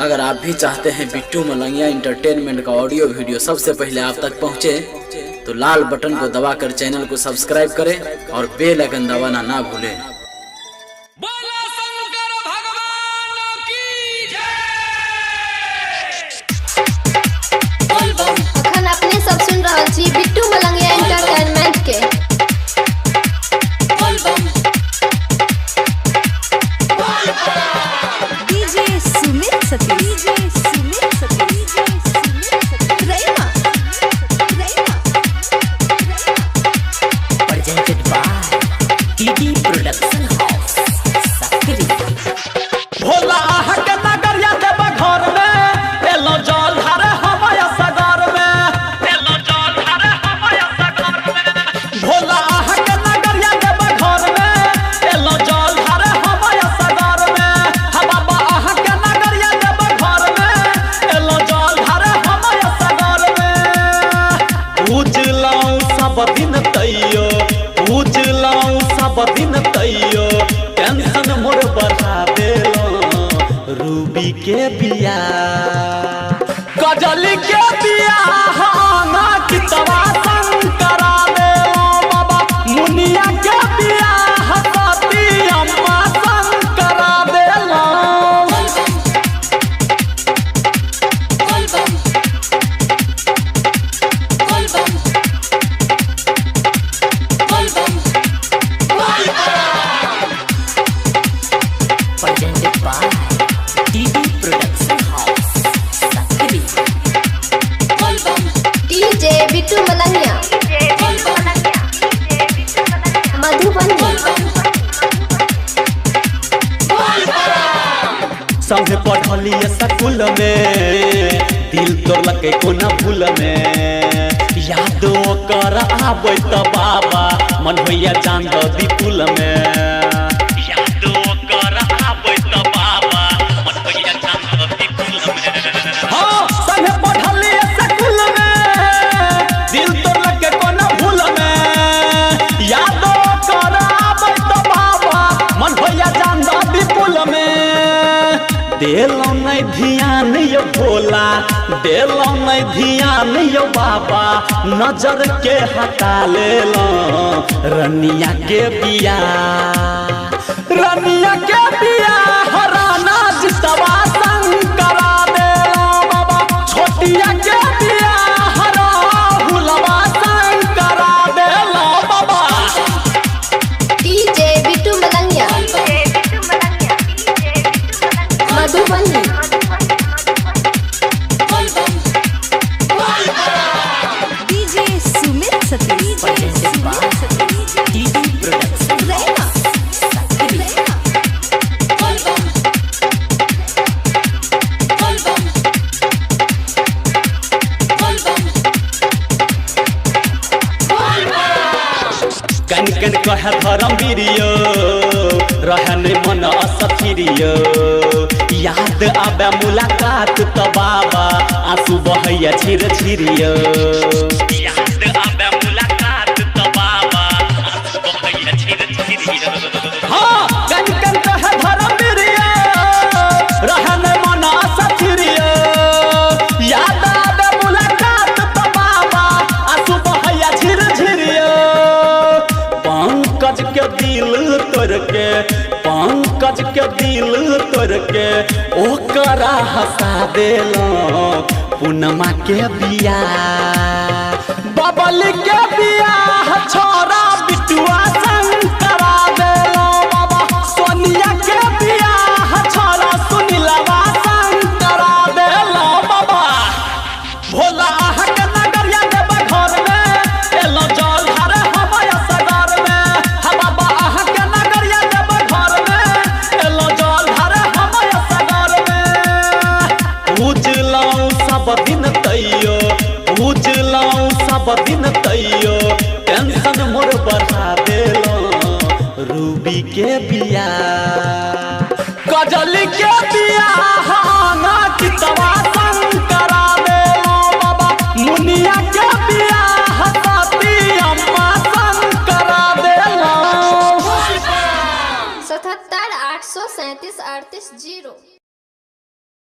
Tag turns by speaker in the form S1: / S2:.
S1: अगर आप भी चाहते हैं बिट्टू मलंगिया एंटरटेनमेंट का ऑडियो वीडियो सबसे पहले आप तक पहुंचे, तो लाल बटन को दबाकर चैनल को सब्सक्राइब करें और बेल आइकन दबाना ना भूलें।
S2: अखन अपने सब सुन रहा छी बिट्टू मलंगिया एंटरटेनमेंट के।
S3: डीजे सुमित सती, डीजे सुमित सती, डीजे सुमित सती।
S2: रैमा
S4: presented by TD Production House, Sakri।
S5: Bhola आहक नगरिया देव घर में एलो जल धारे हमाया सगर में, एलो जल धारे हमाया सगर में। भोला आहक नगरिया देव घर में एलो जल धारे हमाया सगर में। हा बाबा आहक नगरिया देव घर में एलो जल धारे हमाया सगर में। उजलाऊ सब दिन तैयो, उजलाऊ सब दिन तैयो, टेंशन मोर बढ़ा देलो। रूबी के बिया गजली के बिया हाना कितवा शंकरा दे बाबा। मुनिया के बिया हसती अम्मा शंकरा दे
S4: Presented by TD Production House, Sakri।
S2: DJ Bittu Malangiya Madhubani.
S5: संगे पढ़लिए स्कूल में, दिल तोड़लके कोना भूल में। यादो कर आबै त बाबा मन होइया जान दी पुल में। यादो कर आबै त बाबा मन होइया जान दी पुल में। हाँ संगे पढ़लिए स्कूल में, दिल तोड़लके कोना भूल में। यादो कर आबै त बाबा मन होइया जान दी पुल में। देलो नहीं ध्यान यो भोला, देलो नहीं ध्यान यो बाबा, नजर के हटा लेलो रनिया के बिया। रनिया के बिया हराना जितवा शंकरा देलो बाबा। छोटिया के बिया हरा हुलवा शंकरा देलो बाबा।
S2: डीजे बिट्टू मलंगिया मधुबनी।
S3: डीजे सुमित सती, डीजे
S4: Presented by
S3: सुमित सती।
S4: TD Production
S2: रैमा
S4: Sakri।
S5: कन कन कहे धर्म वीरियो, रहन मन असथिरियो। याद आबे मुलाकात त बाबा आंसू बहैया छिर छिरियो। याद आबे मुलाकात त बाबा आंसू बहैया छिर छिरियो। हाँ कन कन कहे धर्म वीरियो, रहन मन असथिरियो। याद आबे मुलाकात त बाबा आंसू बहैया छिर छिरियो। पंकज के दिल तोड़ के, पंकज के दिल तोड़ के ओकरा हंसा देलो पूनमा के बिया। बबल के बिया छोरा बिटुआ शंकरा देलो बाबा। सोनिया के बिया छोरा सुनीलवा शंकरा देलो बाबा। भोला आहक नगरिया देव घर में एलो जल धारे हमाया सगर में। हा बाबा आहक नगरिया देव घर में एलो जल धारे हमाया सगर में। उजलाऊ सब दिन तैयो, उजलाऊ सब दिन तैयो, टेंशन मोर बढ़ा देलो रूबी के बिया। गजली के बिया